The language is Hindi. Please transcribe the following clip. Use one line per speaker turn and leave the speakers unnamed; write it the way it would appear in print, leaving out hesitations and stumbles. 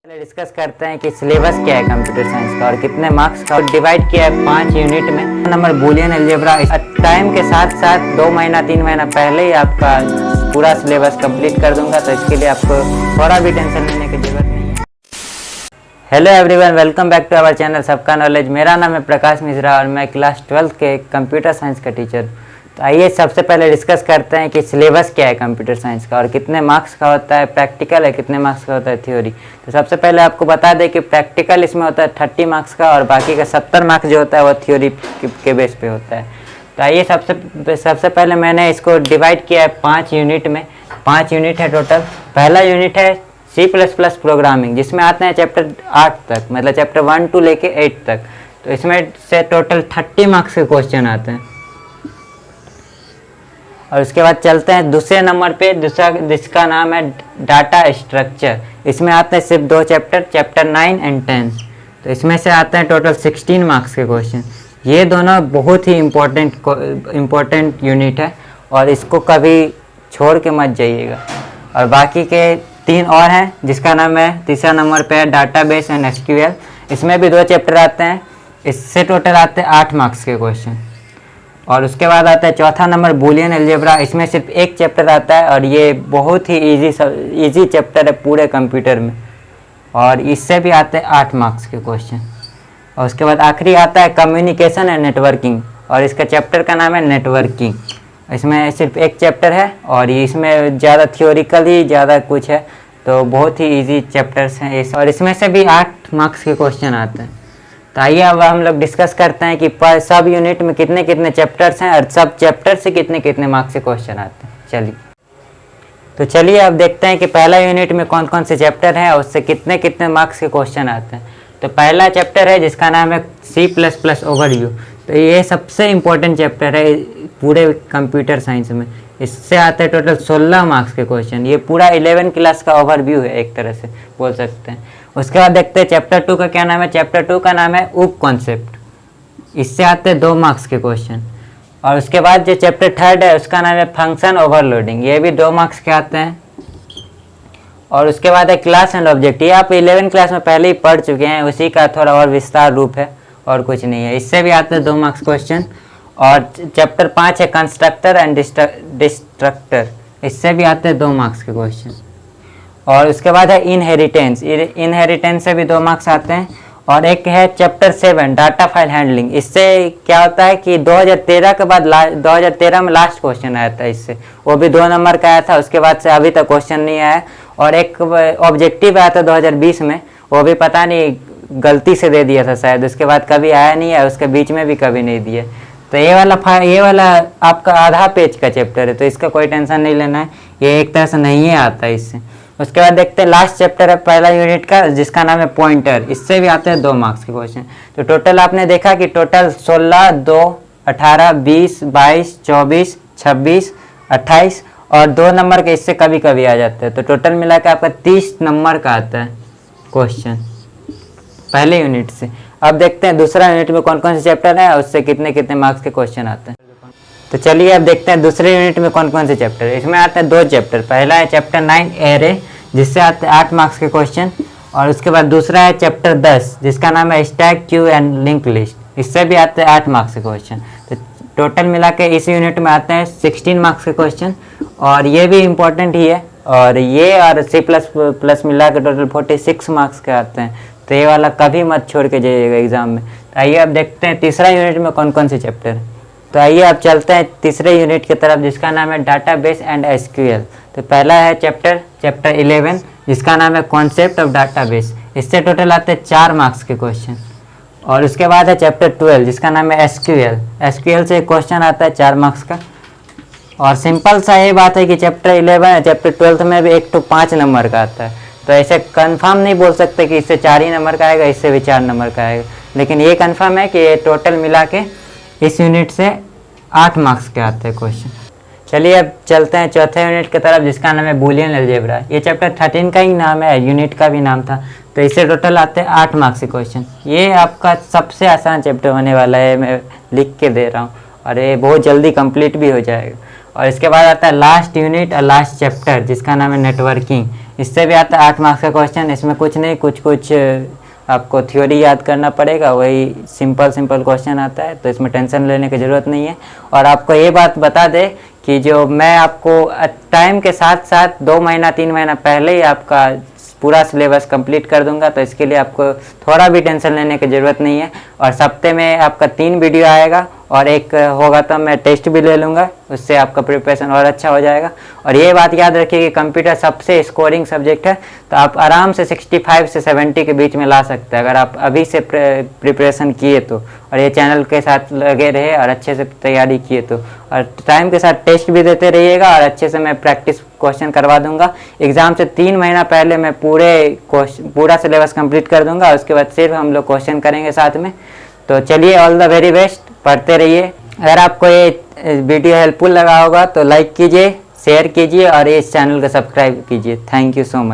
पहले डिस्कस करते हैं कि सिलेबस क्या है कंप्यूटर साइंस का और कितने मार्क्स का, और डिवाइड किया है 5 यूनिट में। Number Boolean algebra. टाइम के साथ साथ 2 महीना 3 महीना पहले ही आपका पूरा सिलेबस कंप्लीट कर दूंगा, तो इसके लिए आपको थोड़ा भी टेंशन लेने की जरूरत नहीं है। Hello everyone, welcome back to our channel सबका नॉलेज। मेरा नाम है प्रकाश मिश्रा और मैं क्लास 12 के कंप्यूटर साइंस का टीचर। तो आइए सबसे पहले डिस्कस करते हैं कि सिलेबस क्या है कंप्यूटर साइंस का और कितने मार्क्स का होता है, प्रैक्टिकल है कितने मार्क्स का होता है, थ्योरी। तो सबसे पहले आपको बता दें कि प्रैक्टिकल इसमें होता है 30 मार्क्स का और बाकी का 70 मार्क्स जो होता है वो थ्योरी के बेस पे होता है। तो आइए सबसे पहले मैंने इसको डिवाइड किया है 5 यूनिट में। 5 यूनिट है टोटल। पहला यूनिट है C++ प्रोग्रामिंग, जिसमें आते हैं चैप्टर 8 तक, मतलब चैप्टर 1 to लेके 8 तक। तो इसमें से टोटल 30 मार्क्स के क्वेश्चन आते हैं। और उसके बाद चलते हैं दूसरे नंबर पे, जिसका नाम है डाटा स्ट्रक्चर। इसमें आते हैं सिर्फ 2 चैप्टर, चैप्टर 9 एंड 10। तो इसमें से आते हैं टोटल 16 मार्क्स के क्वेश्चन। ये दोनों बहुत ही इम्पोर्टेंट यूनिट है और इसको कभी छोड़ के मत जाइएगा। और बाकी के 3 और हैं, जिसका नाम है तीसरा नंबर पे है डाटाबेस एंड SQL। इसमें भी 2 चैप्टर आते हैं। इससे टोटल आते हैं 8 मार्क्स के क्वेश्चन। और उसके बाद आता है चौथा नंबर बूलियन अलजेब्रा। इसमें सिर्फ 1 चैप्टर आता है और ये बहुत ही इजी चैप्टर है पूरे कंप्यूटर में, और इससे भी आते हैं 8 मार्क्स के क्वेश्चन। और उसके बाद आखिरी आता है कम्युनिकेशन एंड नेटवर्किंग, और इसका चैप्टर का नाम है नेटवर्किंग। इसमें सिर्फ 1 चैप्टर है और इसमें ज़्यादा थ्योरिकल ही ज़्यादा कुछ है, तो बहुत ही ईजी चैप्टर्स हैं और इसमें से भी 8 मार्क्स के क्वेश्चन आते हैं। तो आइए अब हम लोग डिस्कस करते हैं कि सब यूनिट में कितने कितने चैप्टर्स हैं और सब चैप्टर से कितने कितने मार्क्स के क्वेश्चन आते हैं। चलिए अब देखते हैं कि पहला यूनिट में कौन कौन से चैप्टर हैं और उससे कितने कितने मार्क्स के क्वेश्चन आते हैं। तो पहला चैप्टर है जिसका नाम है C++ ओवरव्यू। तो ये सबसे इम्पोर्टेंट चैप्टर है पूरे कंप्यूटर साइंस में। इससे आते हैं टोटल 16 मार्क्स के क्वेश्चन। ये पूरा 11 क्लास का ओवरव्यू है, एक तरह से बोल सकते हैं। उसके बाद देखते हैं चैप्टर 2 का क्या नाम है। चैप्टर 2 का नाम है उप कॉन्सेप्ट। इससे आते हैं 2 मार्क्स के क्वेश्चन। और उसके बाद जो चैप्टर 3 है उसका नाम है फंक्शन ओवरलोडिंग। ये भी 2 मार्क्स के आते हैं। और उसके बाद है क्लास एंड ऑब्जेक्ट। ये आप 11 क्लास में पहले ही पढ़ चुके हैं, उसी का थोड़ा और विस्तार रूप है और कुछ नहीं है। इससे भी आते हैं 2 मार्क्स क्वेश्चन। और चैप्टर 5 है कंस्ट्रक्टर एंड डिस्ट्रक्टर। इससे भी आते हैं 2 मार्क्स के क्वेश्चन। और उसके बाद है इनहेरिटेंस। इनहेरिटेंस से भी 2 मार्क्स आते हैं। और एक है चैप्टर 7 डाटा फाइल हैंडलिंग। इससे क्या होता है कि 2013 के बाद 2013 में लास्ट क्वेश्चन आया था, इससे वो भी 2 नंबर का आया था। उसके बाद से अभी तक क्वेश्चन नहीं आया। और एक ऑब्जेक्टिव आया था 2020 में, वो भी पता नहीं गलती से दे दिया था शायद, उसके बाद कभी आया नहीं है, उसके बीच में भी कभी नहीं दिए। तो ये वाला आपका आधा पेज का चैप्टर है, तो इसका कोई टेंशन नहीं लेना है, ये एक तरह से नहीं आता है इससे। उसके बाद देखते हैं लास्ट चैप्टर है पहला यूनिट का, जिसका नाम है पॉइंटर। इससे भी आते हैं 2 मार्क्स के क्वेश्चन। तो टोटल आपने देखा कि टोटल 16, 2, 18, 20, 22, 24, 26, 28 और 2 नंबर के इससे कभी कभी आ जाते हैं। तो टोटल मिला के आपका 30 नंबर का आता है क्वेश्चन पहले यूनिट से। अब देखते हैं दूसरा यूनिट में कौन कौन से चैप्टर हैं और उससे कितने कितने मार्क्स के क्वेश्चन आते हैं। तो चलिए अब देखते हैं दूसरे यूनिट में कौन कौन से चैप्टर है। इसमें आते हैं 2 चैप्टर। पहला है चैप्टर 9 एरे, जिससे आते हैं 8 मार्क्स के क्वेश्चन। और उसके बाद दूसरा है चैप्टर 10, जिसका नाम है stack, Q and link list. इससे भी आते हैं 8 मार्क्स के क्वेश्चन। तो टोटल मिला के इस यूनिट में आते हैं 16 मार्क्स के क्वेश्चन। और ये भी इम्पोर्टेंट ही है। और ये और C++ मिला के टोटल 46 मार्क्स के आते हैं। तो ये वाला कभी मत छोड़ के जाइएगा एग्जाम में। तो आइए अब देखते हैं तीसरा यूनिट में कौन कौन से चैप्टर हैं। तो आइए अब चलते हैं तीसरे यूनिट की तरफ, जिसका नाम है डाटाबेस एंड SQL। तो पहला है चैप्टर 11, जिसका नाम है कॉन्सेप्ट ऑफ डाटाबेस। इससे टोटल आते हैं 4 मार्क्स के क्वेश्चन। और उसके बाद है चैप्टर 12, जिसका नाम है SQL। SQL से क्वेश्चन आता है 4 मार्क्स का। और सिंपल सा ये बात है कि चैप्टर 11 चैप्टर 12 में भी 1 to 5 नंबर का आता है। तो ऐसे कंफर्म नहीं बोल सकते कि इससे 4 ही नंबर का आएगा, इससे भी 4 नंबर का आएगा, लेकिन ये कंफर्म है कि ये टोटल मिला के इस यूनिट से 8 मार्क्स के आते हैं क्वेश्चन। चलिए अब चलते हैं चौथे यूनिट की तरफ, जिसका नाम है बूलियन अलजेब्रा। ये चैप्टर 13 का ही नाम है, यूनिट का भी नाम था। तो इससे टोटल आते हैं 8 मार्क्स के क्वेश्चन। ये आपका सबसे आसान चैप्टर होने वाला है, मैं लिख के दे रहा हूँ, और ये बहुत जल्दी कंप्लीट भी हो जाएगा। और इसके बाद आता है लास्ट यूनिट और लास्ट चैप्टर जिसका नाम है नेटवर्किंग। इससे भी आता है 8 मार्क्स का क्वेश्चन। इसमें कुछ नहीं, कुछ आपको थ्योरी याद करना पड़ेगा, वही सिंपल क्वेश्चन आता है, तो इसमें टेंशन लेने की ज़रूरत नहीं है। और आपको ये बात बता दे कि जो मैं आपको टाइम के साथ साथ 2 महीना 3 महीना पहले ही आपका पूरा सिलेबस कंप्लीट कर दूंगा, तो इसके लिए आपको थोड़ा भी टेंशन लेने की ज़रूरत नहीं है। और सप्ते में आपका 3 वीडियो आएगा और एक होगा तो मैं टेस्ट भी ले लूँगा, उससे आपका प्रिपरेशन और अच्छा हो जाएगा। और ये बात याद रखिए कि कंप्यूटर सबसे स्कोरिंग सब्जेक्ट है, तो आप आराम से 65 से 70 के बीच में ला सकते हैं अगर आप अभी से प्रिपरेशन किए तो, और ये चैनल के साथ लगे रहे और अच्छे से तैयारी किए तो। और टाइम के साथ टेस्ट भी देते रहिएगा और अच्छे से मैं प्रैक्टिस क्वेश्चन करवा दूंगा। एग्ज़ाम से 3 महीना पहले मैं पूरा सिलेबस कंप्लीट कर दूंगा, उसके बाद सिर्फ हम लोग क्वेश्चन करेंगे साथ में। तो चलिए, ऑल द वेरी बेस्ट, पढ़ते रहिए। अगर आपको ये वीडियो हेल्पफुल लगा होगा तो लाइक कीजिए, शेयर कीजिए और इस चैनल को सब्सक्राइब कीजिए। Thank you so much.